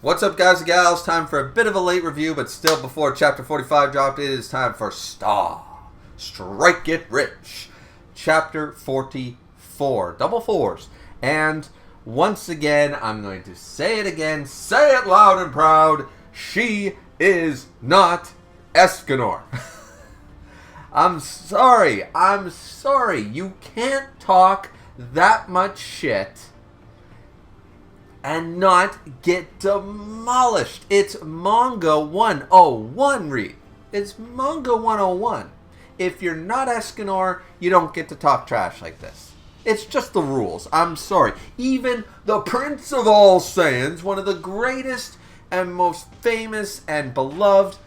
What's up, guys and gals? Time for a bit of a late review, but still before Chapter 45 dropped, it is time for Strike It Rich. Chapter 44. Double fours. And once again, I'm going to say it again, say it loud and proud, she is not Escanor. I'm sorry. You can't talk that much shit and not get demolished. It's manga 101, Reed. It's manga 101. If you're not Escanor, you don't get to talk trash like this. It's just the rules. I'm sorry. Even the Prince of All Saiyans, one of the greatest and most famous and beloved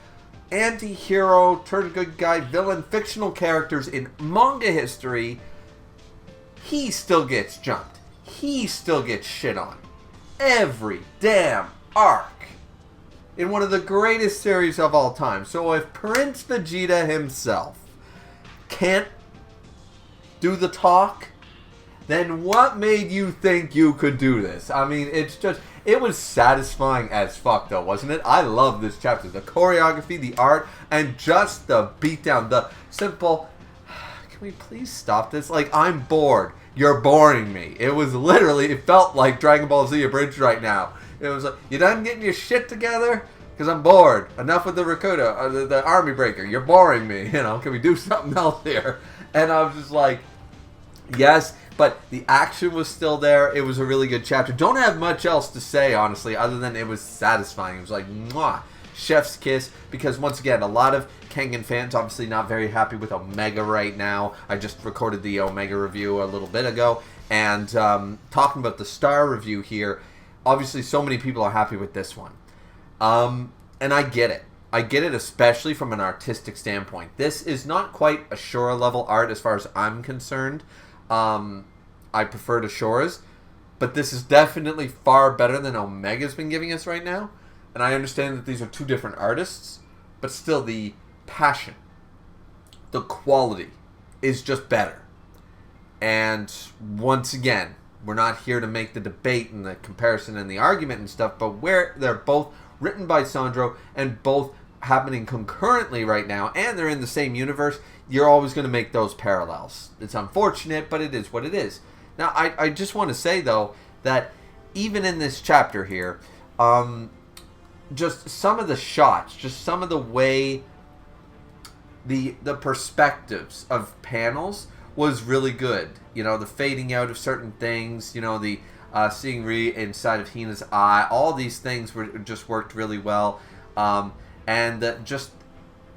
anti-hero, turned good guy, villain, fictional characters in manga history, he still gets jumped. He still gets shit on. Every damn arc in one of the greatest series of all time. So if Prince Vegeta himself can't do the talk, then what made you think you could do this? I mean, it was satisfying as fuck though, wasn't it? I love this chapter. The choreography, the art, and just the beatdown, the simple, can we please stop this? Like, I'm bored. You're boring me. It was literally, it felt like Dragon Ball Z Abridged right now. It was like, you done getting your shit together? Because I'm bored. Enough with the Rakuda, the Army Breaker. You're boring me. You know, can we do something else here? And I was just like, yes, but the action was still there. It was a really good chapter. Don't have much else to say, honestly, other than it was satisfying. It was like, mwah, chef's kiss. Because once again, a lot of Kengan fans obviously not very happy with Omega right now. I just recorded the Omega review a little bit ago. And talking about the Star review here, obviously so many people are happy with this one. And I get it. I get it, especially from an artistic standpoint. This is not quite a Shura level art as far as I'm concerned. I prefer to Shura's, but this is definitely far better than Omega's been giving us right now. And I understand that these are two different artists, but still the passion, the quality is just better. And once again, we're not here to make the debate and the comparison and the argument and stuff, but where they're both written by Sandro and both happening concurrently right now, and they're in the same universe, you're always going to make those parallels. It's unfortunate, but it is what it is. Now, I just want to say, though, that even in this chapter here, just some of the shots, just some of the way the perspectives of panels was really good. You know, the fading out of certain things, you know, the seeing Ri inside of Hina's eye, all these things just worked really well. And just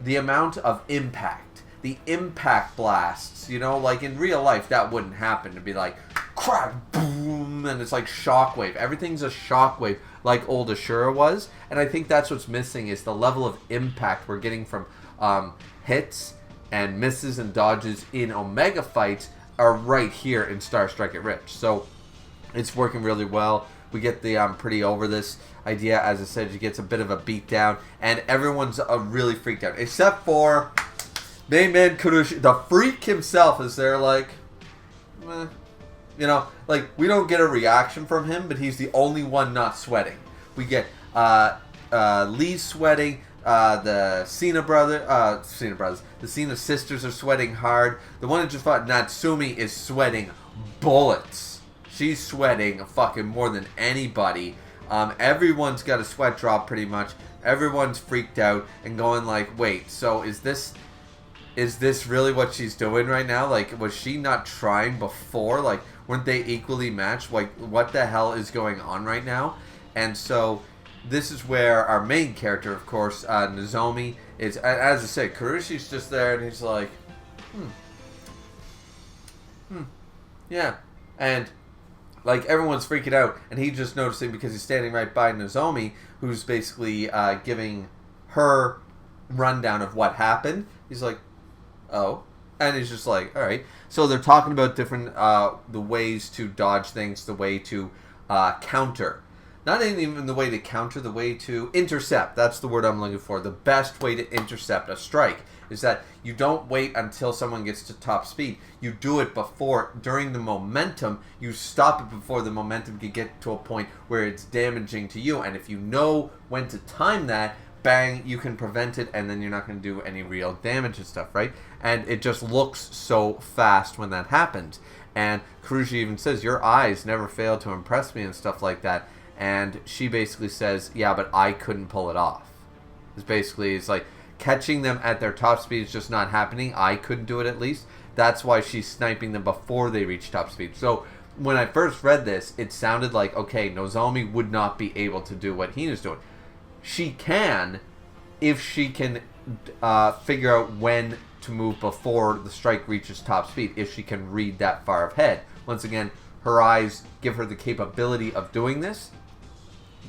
the amount of impact, the impact blasts, you know, like in real life that wouldn't happen. To be like, crack, boom, and it's like shockwave. Everything's a shockwave like old Ashura was. And I think that's what's missing is the level of impact we're getting from hits and misses and dodges in Omega fights are right here in Strike It Rich. So it's working really well. We get the pretty over this idea. As I said, she gets a bit of a beatdown, and everyone's really freaked out, except for main man Kurushi. The freak himself is there like, you know, like we don't get a reaction from him, but he's the only one not sweating. We get Lee sweating. The Cena brothers, the Cena sisters are sweating hard. The one that just fought Natsumi is sweating bullets. She's sweating fucking more than anybody. Everyone's got a sweat drop pretty much. Everyone's freaked out and going like, wait, so is this really what she's doing right now? Like, was she not trying before? Like, weren't they equally matched? Like, what the hell is going on right now? And so this is where our main character, of course, Nozomi, is, as I said, Kuroshi's just there and he's like, yeah. And like, everyone's freaking out, and he's just noticing because he's standing right by Nozomi, who's basically giving her rundown of what happened. He's like, oh. And he's just like, all right. So they're talking about different, the ways to dodge things, the way to counter not even the way to counter, the way to intercept. That's the word I'm looking for. The best way to intercept a strike is that you don't wait until someone gets to top speed. You do it during the momentum. You stop it before the momentum can get to a point where it's damaging to you. And if you know when to time that, bang, you can prevent it, and then you're not going to do any real damage and stuff, right? And it just looks so fast when that happens. And Karushi even says, your eyes never fail to impress me and stuff like that. And she basically says, yeah, but I couldn't pull it off. It's like, catching them at their top speed is just not happening. I couldn't do it, at least. That's why she's sniping them before they reach top speed. So when I first read this, it sounded like, okay, Nozomi would not be able to do what Hina's doing. She can, if she can figure out when to move before the strike reaches top speed, if she can read that far ahead. Once again, her eyes give her the capability of doing this,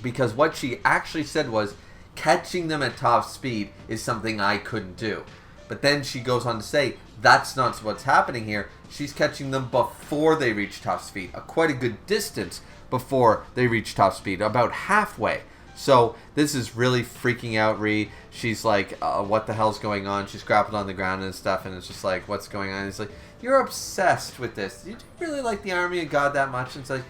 because what she actually said was, catching them at top speed is something I couldn't do. But then she goes on to say, that's not what's happening here. She's catching them before they reach top speed, quite a good distance before they reach top speed, about halfway. So this is really freaking out Ri. She's like, what the hell's going on? She's grappled on the ground and stuff, and it's just like, what's going on? And it's like, you're obsessed with this. You really like the Army of God that much? And it's like,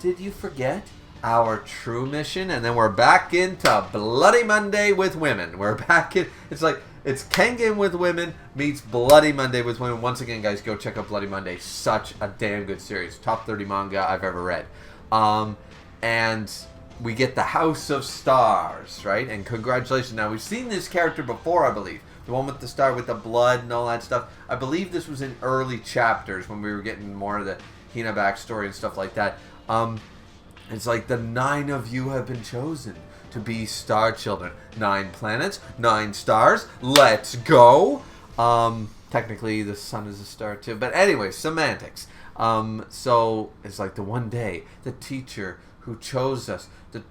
did you forget our true mission? And then we're back into Bloody Monday with women. We're back in, it's like, it's Kengan with women meets Bloody Monday with women. Once again, guys, go check out Bloody Monday. Such a damn good series. Top 30 manga I've ever read. And we get the House of Stars, right? And congratulations. Now, we've seen this character before, I believe. The one with the star with the blood and all that stuff. I believe this was in early chapters when we were getting more of the Hina backstory and stuff like that. It's like, the 9 of you have been chosen to be star children. 9 planets, 9 stars. Let's go. Technically, the sun is a star too. But anyway, semantics. So it's like, the one day, the teacher who chose us, the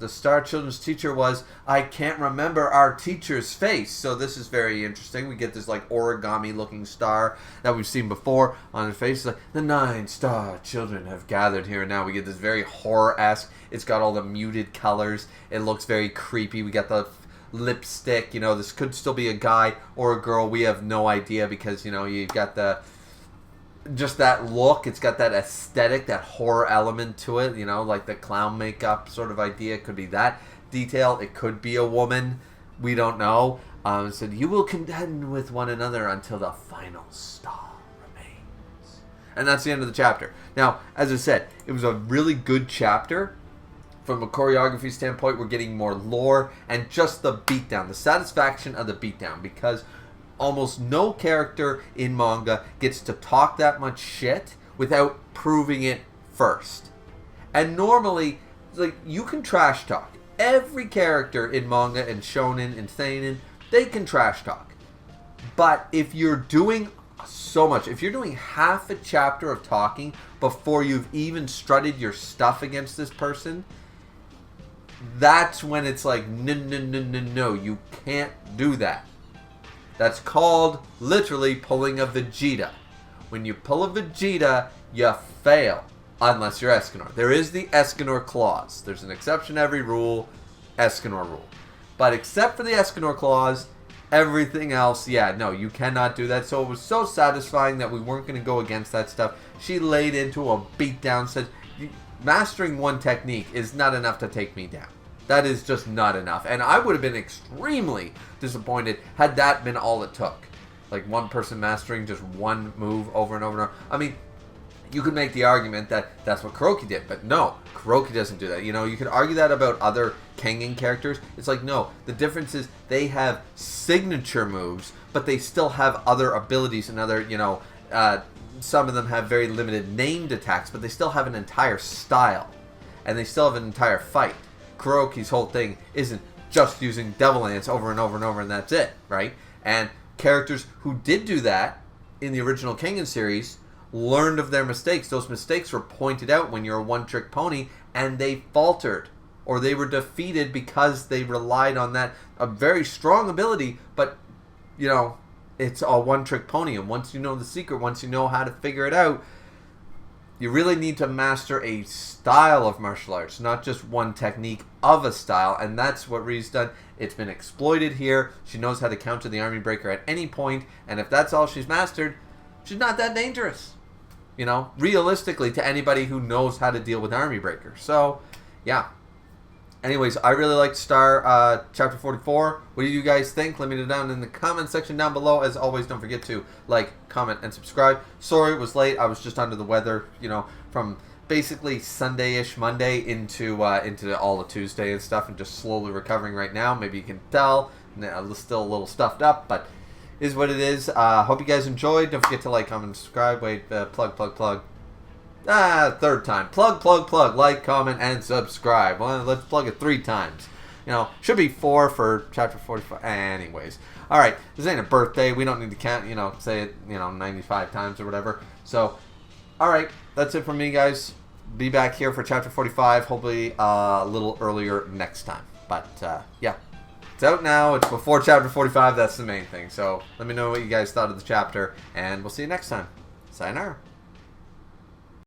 Star Children's teacher was, I can't remember our teacher's face. So this is very interesting. We get this like origami looking star that we've seen before on her face. It's like, the 9 star children have gathered here. And now we get this very horror-esque. It's got all the muted colors. It looks very creepy. We got the lipstick. You know, this could still be a guy or a girl. We have no idea, because, you know, you've got just that look. It's got that aesthetic, that horror element to it, you know, like the clown makeup sort of idea. It could be that detail. It could be a woman. We don't know. It said, you will contend with one another until the final star remains. And that's the end of the chapter. Now, as I said, it was a really good chapter. From a choreography standpoint, we're getting more lore and just the beatdown, the satisfaction of the beatdown, because almost no character in manga gets to talk that much shit without proving it first. And normally, like, you can trash talk. Every character in manga and shonen and seinen, they can trash talk. But if you're doing so much, if you're doing half a chapter of talking before you've even strutted your stuff against this person, that's when it's like, no, you can't do that. That's called, literally, pulling a Vegeta. When you pull a Vegeta, you fail. Unless you're Escanor. There is the Escanor clause. There's an exception to every rule. Escanor rule. But except for the Escanor clause, everything else, yeah, no, you cannot do that. So it was so satisfying that we weren't going to go against that stuff. She laid into a beatdown, said, mastering one technique is not enough to take me down. That is just not enough. And I would have been extremely disappointed had that been all it took. Like, one person mastering just one move over and over and over. I mean, you could make the argument that that's what Kuroki did. But no, Kuroki doesn't do that. You know, you could argue that about other Kengan characters. It's like, no, the difference is they have signature moves, but they still have other abilities and other, you know, some of them have very limited named attacks, but they still have an entire style. And they still have an entire fight. Kuroki's whole thing isn't just using Devil Lance over and over and over and that's it, right? And characters who did do that in the original Kengan series learned of their mistakes. Those mistakes were pointed out when you're a one-trick pony, and they faltered or they were defeated because they relied on that, a very strong ability, but, you know, it's a one-trick pony, and once you know the secret, once you know how to figure it out, You really need to master a style of martial arts, not just one technique of a style, and that's what Rhee's done. It's been exploited here. She knows how to counter the army breaker at any point, and if that's all she's mastered, she's not that dangerous. You know, realistically, to anybody who knows how to deal with army breaker. So, yeah. Anyways, I really liked Star Chapter 44. What do you guys think? Let me know down in the comment section down below. As always, don't forget to like, comment, and subscribe. Sorry it was late. I was just under the weather, you know, from basically Sunday-ish, Monday into all of Tuesday and stuff, and just slowly recovering right now. Maybe you can tell. I'm still a little stuffed up, but is what it is. Hope you guys enjoyed. Don't forget to like, comment, and subscribe. Wait, plug. Third time. Plug. Like, comment, and subscribe. Well, let's plug it 3 times. You know, should be 4 for Chapter 45. Anyways. Alright, this ain't a birthday. We don't need to count, you know, say it, you know, 95 times or whatever. So, alright, that's it from me, guys. Be back here for Chapter 45, hopefully a little earlier next time. But, yeah. It's out now. It's before Chapter 45. That's the main thing. So, let me know what you guys thought of the chapter, and we'll see you next time. Sayonara.